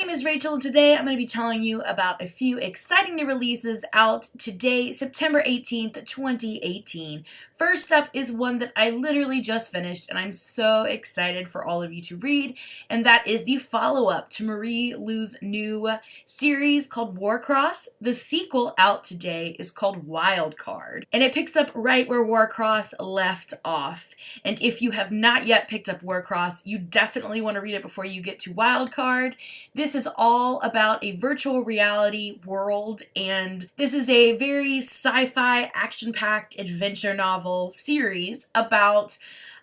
name is Rachel, and today I'm going to be telling you about a few exciting new releases out today, September 18th, 2018. First up is one that I literally just finished, and I'm so excited for all of you to read, and that is the follow-up to Marie Lu's new series called Warcross. The sequel out today is called Wildcard, and it picks up right where Warcross left off. And if you have not yet picked up Warcross, you definitely want to read it before you get to Wildcard. This is all about a virtual reality world, and this is a very sci-fi, action-packed adventure novel series about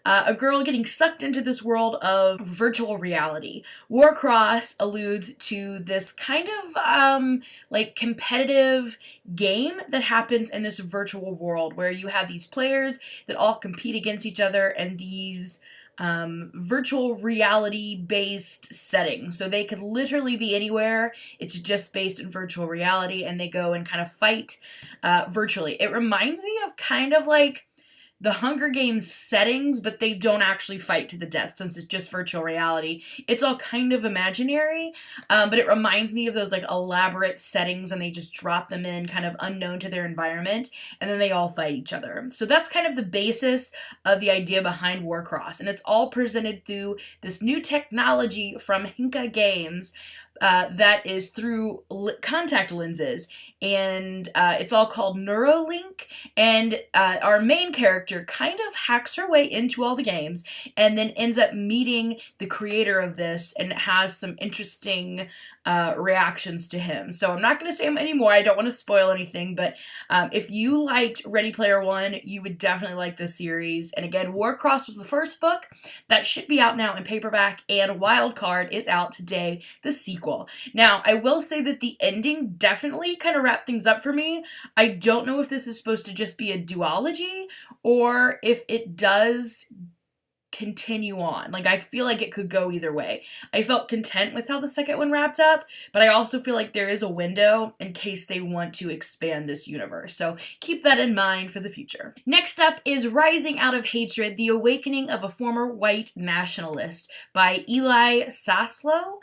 a girl getting sucked into this world of virtual reality. Warcross alludes to this kind of like competitive game that happens in this virtual world where you have these players that all compete against each other and these virtual reality based settings. So they could literally be anywhere. It's just based in virtual reality, and they go and kind of fight virtually. It reminds me of kind of like the Hunger Games settings, but they don't actually fight to the death since it's just virtual reality. It's all kind of imaginary, but it reminds me of those like elaborate settings, and they just drop them in kind of unknown to their environment, and then they all fight each other. So that's kind of the basis of the idea behind Warcross, and it's all presented through this new technology from Hinka Games that is through contact lenses, and it's all called Neuralink, and our main character kind of hacks her way into all the games and then ends up meeting the creator of this and has some interesting reactions to him. So I'm not going to say any more. I don't want to spoil anything, but if you liked Ready Player One, you would definitely like this series. And again, Warcross was the first book. That should be out now in paperback, and Wildcard is out today, the sequel. Now, I will say that the ending definitely kind of wrapped things up for me. I don't know if this is supposed to just be a duology or if it does continue on. Like, I feel like it could go either way. I felt content with how the second one wrapped up, but I also feel like there is a window in case they want to expand this universe. So keep that in mind for the future. Next up is Rising Out of Hatred, The Awakening of a Former White Nationalist by Eli Saslow.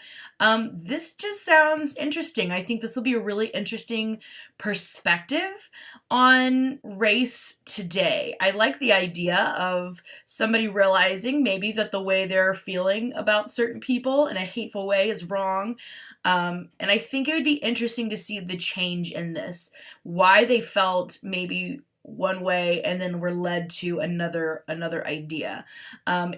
This just sounds interesting. I think this will be a really interesting perspective on race today. I like the idea of somebody realizing maybe that the way they're feeling about certain people in a hateful way is wrong. And I think it would be interesting to see the change in this, why they felt maybe one way and then were led to another idea.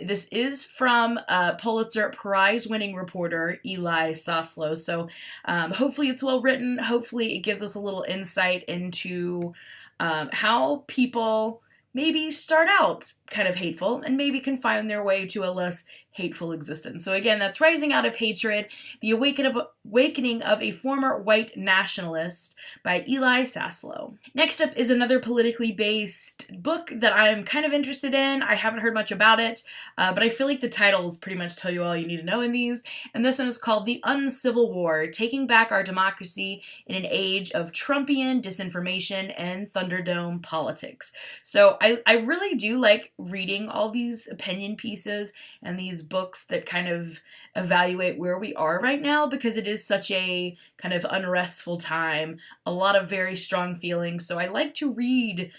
This is from Pulitzer Prize-winning reporter Eli Saslow, so hopefully it's well written. Hopefully it gives us a little insight into how people maybe start out kind of hateful and maybe can find their way to a less hateful existence. So again, that's Rising Out of Hatred, The Awakening of a Former White Nationalist by Eli Saslow. Next up is another politically based book that I'm kind of interested in. I haven't heard much about it, but I feel like the titles pretty much tell you all you need to know in these. And this one is called The Uncivil War, Taking Back Our Democracy in an Age of Trumpian Disinformation and Thunderdome Politics. So I really do like reading all these opinion pieces and these books that kind of evaluate where we are right now, because it is such a kind of unrestful time, a lot of very strong feelings. So I like to read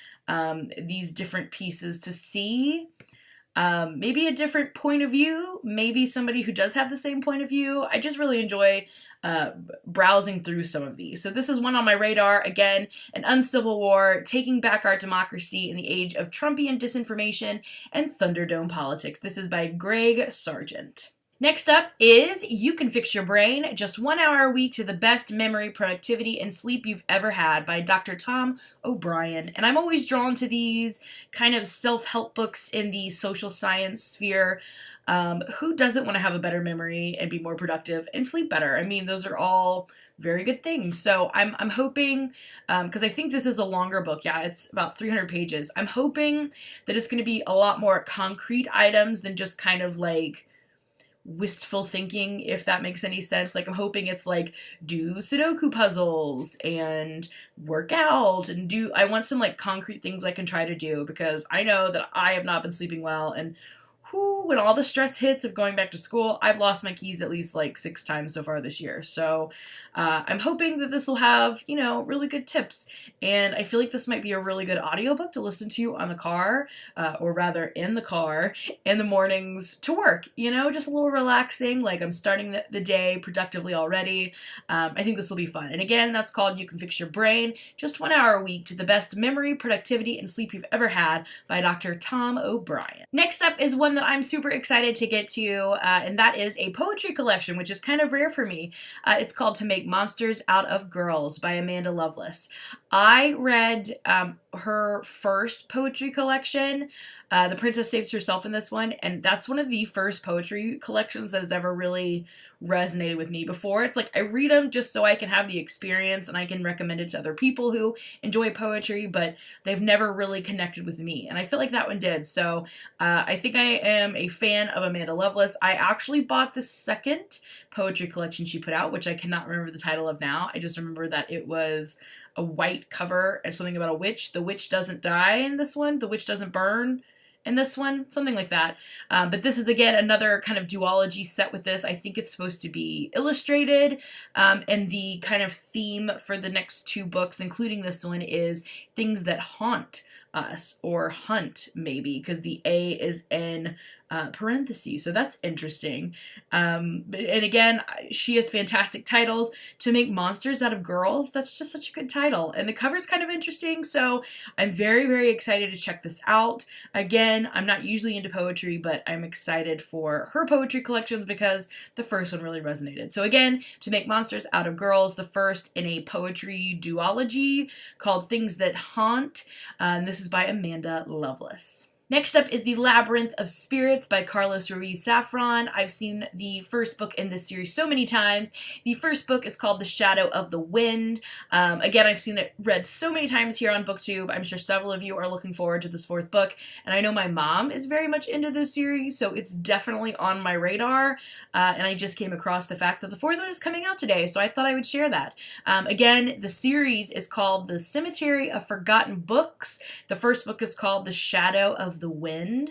these different pieces to see maybe a different point of view, maybe somebody who does have the same point of view. I just really enjoy browsing through some of these. So this is one on my radar. Again, An Uncivil War, Taking Back Our Democracy in the Age of Trumpian Disinformation and Thunderdome Politics. This is by Greg Sargent. Next up is You Can Fix Your Brain, Just 1 Hour a Week to the Best Memory, Productivity, and Sleep You've Ever Had by Dr. Tom O'Brien. And I'm always drawn to these kind of self-help books in the social science sphere. Who doesn't want to have a better memory and be more productive and sleep better? I mean, those are all very good things. So I'm hoping, because I think this is a longer book. Yeah, it's about 300 pages. I'm hoping that it's going to be a lot more concrete items than just kind of like wistful thinking, if that makes any sense. Like, I'm hoping it's like, do Sudoku puzzles and work out and I want some like concrete things I can try to do, because I know that I have not been sleeping well, and whoo, when all the stress hits of going back to school, I've lost my keys at least like 6 times so far this year. So I'm hoping that this will have, you know, really good tips. And I feel like this might be a really good audiobook to listen to on the car, or rather in the car, in the mornings to work. You know, just a little relaxing, like I'm starting the day productively already. I think this will be fun. And again, that's called You Can Fix Your Brain, just 1 hour a week to the best memory, productivity, and sleep you've ever had by Dr. Tom O'Brien. Next up is one that I'm super excited to get to, and that is a poetry collection, which is kind of rare for me. It's called To Make Monsters Out of Girls by Amanda Lovelace. I read her first poetry collection, The Princess Saves Herself, in this one, and that's one of the first poetry collections that has ever really resonated with me before. It's like I read them just so I can have the experience and I can recommend it to other people who enjoy poetry, but they've never really connected with me, and I feel like that one did. So I think I am a fan of Amanda Lovelace. I actually bought the second poetry collection she put out, which I cannot remember the title of now. I just remember that it was a white cover and something about a witch. The witch doesn't die in this one. The witch doesn't burn in this one, something like that. But this is, again, another kind of duology set with this. I think it's supposed to be illustrated, and the kind of theme for the next 2 books, including this one, is things that haunt us, or hunt, maybe, because the A is in parentheses, so that's interesting. And again, she has fantastic titles. To Make Monsters Out of Girls, that's just such a good title, and the cover's kind of interesting, so I'm very, very excited to check this out. Again, I'm not usually into poetry, but I'm excited for her poetry collections because the first one really resonated. So again, To Make Monsters Out of Girls, the first in a poetry duology called Things That Haunt, and this is by Amanda Lovelace. Next up is The Labyrinth of Spirits by Carlos Ruiz Zafran. I've seen the first book in this series so many times. The first book is called The Shadow of the Wind. Again, I've seen it read so many times here on BookTube. I'm sure several of you are looking forward to this 4th book, and I know my mom is very much into this series, so it's definitely on my radar, and I just came across the fact that the 4th one is coming out today, so I thought I would share that. Again, the series is called The Cemetery of Forgotten Books. The first book is called The Shadow of the Wind,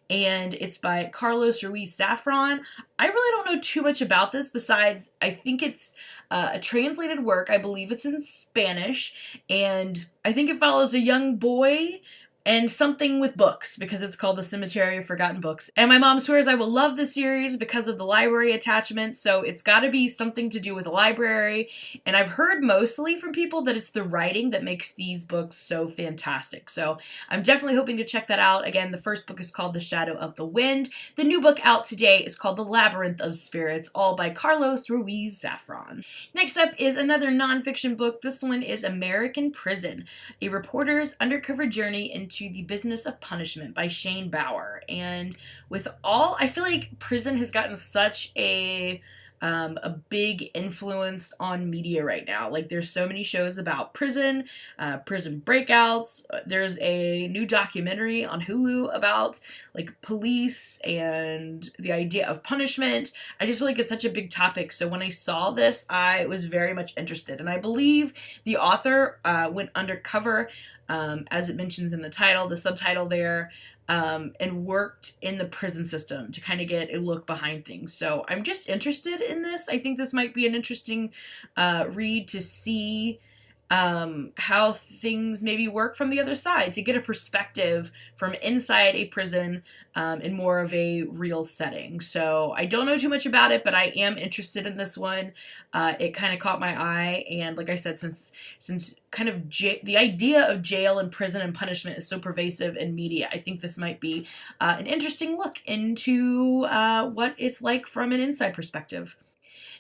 and it's by Carlos Ruiz Zafran. I really don't know too much about this besides I think it's a translated work. I believe it's in Spanish, and I think it follows a young boy and something with books, because it's called The Cemetery of Forgotten Books. And my mom swears I will love this series because of the library attachment, so it's got to be something to do with a library. And I've heard mostly from people that it's the writing that makes these books so fantastic. So I'm definitely hoping to check that out. Again, the first book is called The Shadow of the Wind. The new book out today is called The Labyrinth of Spirits, all by Carlos Ruiz Zafran. Next up is another nonfiction book. This one is American Prison, a reporter's undercover journey into the Business of Punishment by Shane Bauer. And I feel like prison has gotten such a big influence on media right now. Like, there's so many shows about prison breakouts. There's a new documentary on Hulu about like police and the idea of punishment. I just feel like it's such a big topic. So when I saw this, I was very much interested. And I believe the author went undercover, as it mentions in the title, the subtitle there, and worked in the prison system to kind of get a look behind things. So I'm just interested in this. I think this might be an interesting read to see how things maybe work from the other side, to get a perspective from inside a prison in more of a real setting. So I don't know too much about it, but I am interested in this one. It kind of caught my eye, and like I said, since kind of the idea of jail and prison and punishment is so pervasive in media, I think this might be an interesting look into what it's like from an inside perspective.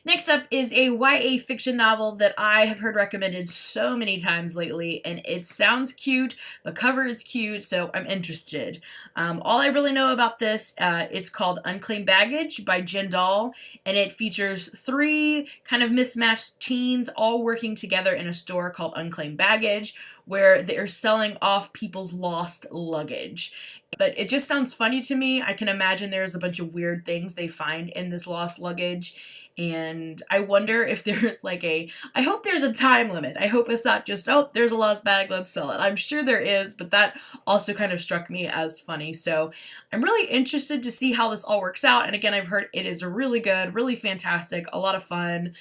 Next up is a YA fiction novel that I have heard recommended so many times lately, and it sounds cute, the cover is cute, so I'm interested. All I really know about this, it's called Unclaimed Baggage by Jen Dahl, and it features 3 kind of mismatched teens all working together in a store called Unclaimed Baggage, where they're selling off people's lost luggage. But it just sounds funny to me. I can imagine there's a bunch of weird things they find in this lost luggage. And I wonder if there's like I hope there's a time limit. I hope it's not just, oh, there's a lost bag, let's sell it. I'm sure there is, but that also kind of struck me as funny. So I'm really interested to see how this all works out. And again, I've heard it is really good, really fantastic, a lot of fun.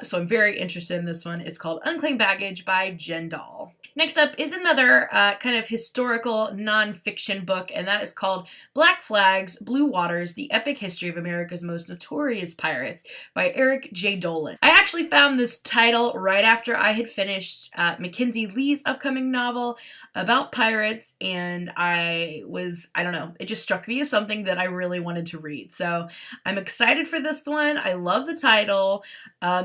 So I'm very interested in this one. It's called Unclaimed Baggage by Jen Dahl. Next up is another kind of historical nonfiction book, and that is called Black Flags, Blue Waters, The Epic History of America's Most Notorious Pirates by Eric J. Dolan. I actually found this title right after I had finished Mackenzie Lee's upcoming novel about pirates, and I don't know, it just struck me as something that I really wanted to read. So I'm excited for this one. I love the title.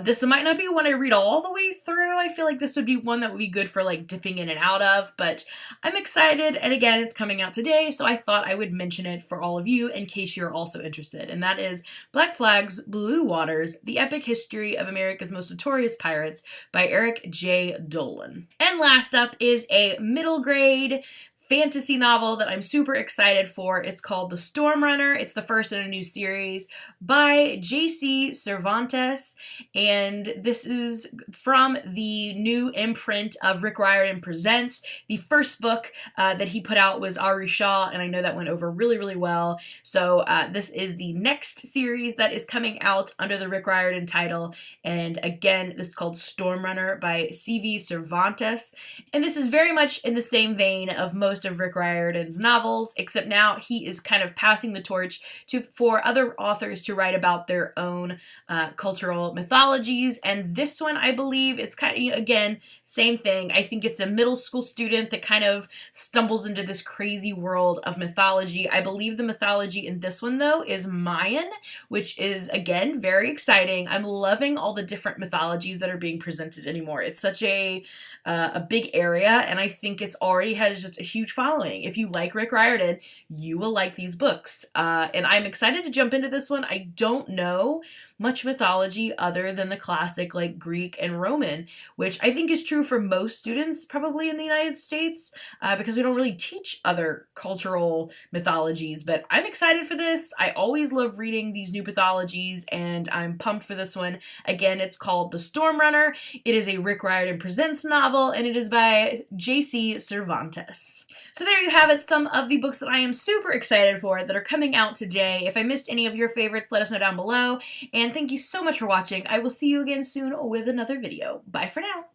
This might not be one I read all the way through. I feel like this would be one that would be good for like dipping in and out of, but I'm excited, and again, it's coming out today, so I thought I would mention it for all of you in case you're also interested, and that is Black Flags, Blue Waters, The Epic History of America's Most Notorious Pirates by Eric J. Dolan. And last up is a middle grade fantasy novel that I'm super excited for. It's called The Storm Runner. It's the first in a new series by J.C. Cervantes, and this is from the new imprint of Rick Riordan Presents. The first book that he put out was Ari Shaw, and I know that went over really, really well. So this is the next series that is coming out under the Rick Riordan title, and again, this is called Storm Runner by C.V. Cervantes, and this is very much in the same vein of most of Rick Riordan's novels, except now he is kind of passing the torch for other authors to write about their own cultural mythologies, and this one I believe is kind of, again, same thing. I think it's a middle school student that kind of stumbles into this crazy world of mythology. I believe the mythology in this one, though, is Mayan, which is, again, very exciting. I'm loving all the different mythologies that are being presented anymore. It's such a big area, and I think it's already has just a huge following. If you like Rick Riordan, you will like these books. And I'm excited to jump into this one. I don't know much mythology other than the classic like Greek and Roman, which I think is true for most students probably in the United States because we don't really teach other cultural mythologies, but I'm excited for this. I always love reading these new mythologies, and I'm pumped for this one. Again, it's called The Storm Runner. It is a Rick Riordan Presents novel, and it is by J.C. Cervantes. So there you have it, some of the books that I am super excited for that are coming out today. If I missed any of your favorites, let us know down below, and thank you so much for watching. I will see you again soon with another video. Bye for now.